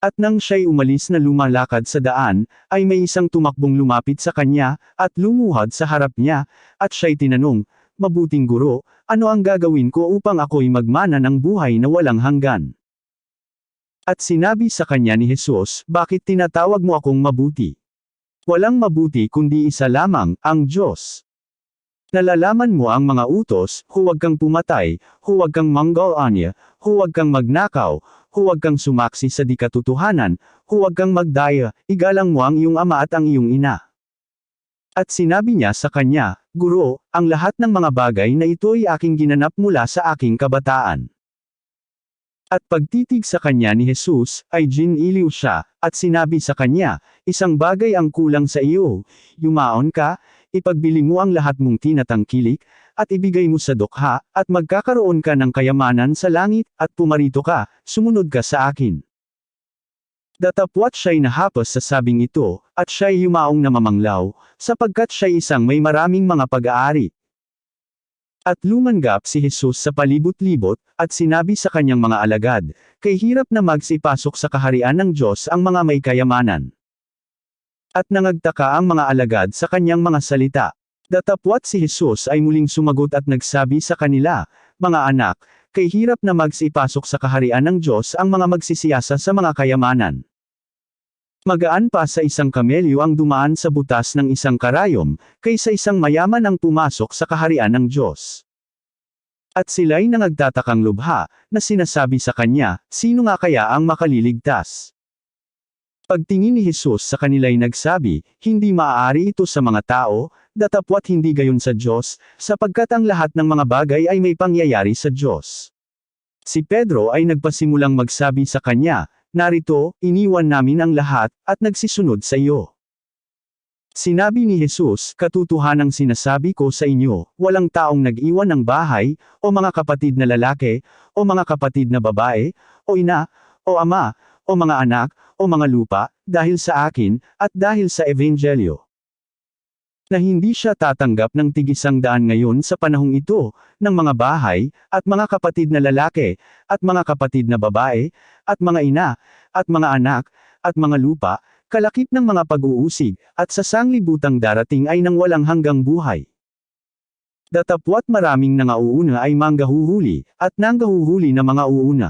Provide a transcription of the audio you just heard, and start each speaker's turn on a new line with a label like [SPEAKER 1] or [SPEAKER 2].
[SPEAKER 1] At nang siya'y umalis na lumalakad sa daan, ay may isang tumakbong lumapit sa kanya, at lumuhad sa harap niya, at siya'y tinanong, "Mabuting guro, ano ang gagawin ko upang ako'y magmana ng buhay na walang hanggan?" At sinabi sa kanya ni Jesus, "Bakit tinatawag mo akong mabuti? Walang mabuti kundi isa lamang, ang Diyos. Nalalaman mo ang mga utos, huwag kang pumatay, huwag kang manggol-anya, huwag kang magnakaw, huwag kang sumaksi sa di katotohanan, huwag kang magdaya, igalang mo ang iyong ama at ang iyong ina." At sinabi niya sa kanya, "Guro, ang lahat ng mga bagay na ito ay aking ginanap mula sa aking kabataan." At pagtitig sa kanya ni Jesus, ay giniliw siya, at sinabi sa kanya, "Isang bagay ang kulang sa iyo, yumaon ka, ipagbili mo ang lahat mong tinatangkilik, at ibigay mo sa dukha, at magkakaroon ka ng kayamanan sa langit, at pumarito ka, sumunod ka sa akin." Datapwat siya'y nahapos sa sabing ito, at siya'y yumaong namamanglaw, sapagkat siya'y isang may maraming mga pag-aari. At lumanggap si Jesus sa palibot-libot, at sinabi sa kanyang mga alagad, "Kay hirap na magsipasok sa kaharian ng Diyos ang mga may kayamanan." At nangagtaka ang mga alagad sa kanyang mga salita. Datapwat si Jesus ay muling sumagot at nagsabi sa kanila, "Mga anak, kay hirap na magsipasok sa kaharian ng Diyos ang mga magsisiyasa sa mga kayamanan. Magaan pa sa isang kamelyo ang dumaan sa butas ng isang karayom, kaysa isang mayaman ang pumasok sa kaharian ng Diyos." At sila'y nangagtatakang lubha, na sinasabi sa kanya, "Sino nga kaya ang makaliligtas?" Pagtingin ni Jesus sa kanila'y nagsabi, "Hindi maaari ito sa mga tao, datapwat hindi gayon sa Diyos, sapagkat ang lahat ng mga bagay ay may pangyayari sa Diyos." Si Pedro ay nagpasimulang magsabi sa kanya, "Narito, iniwan namin ang lahat, at nagsisunod sa iyo." Sinabi ni Jesus, "Katotohanang sinasabi ko sa inyo, walang taong nag-iwan ng bahay, o mga kapatid na lalaki, o mga kapatid na babae, o ina, o ama, o mga anak, o mga lupa, dahil sa akin, at dahil sa Ebanghelyo, na hindi siya tatanggap ng tig-100 ngayon sa panahong ito, ng mga bahay, at mga kapatid na lalaki, at mga kapatid na babae, at mga ina, at mga anak, at mga lupa, kalakip ng mga pag-uusig, at sa sanglibutang darating ay nang walang hanggang buhay. Datapwat maraming nangauuna ay manggahuhuli, at nanggahuhuli na mga uuna."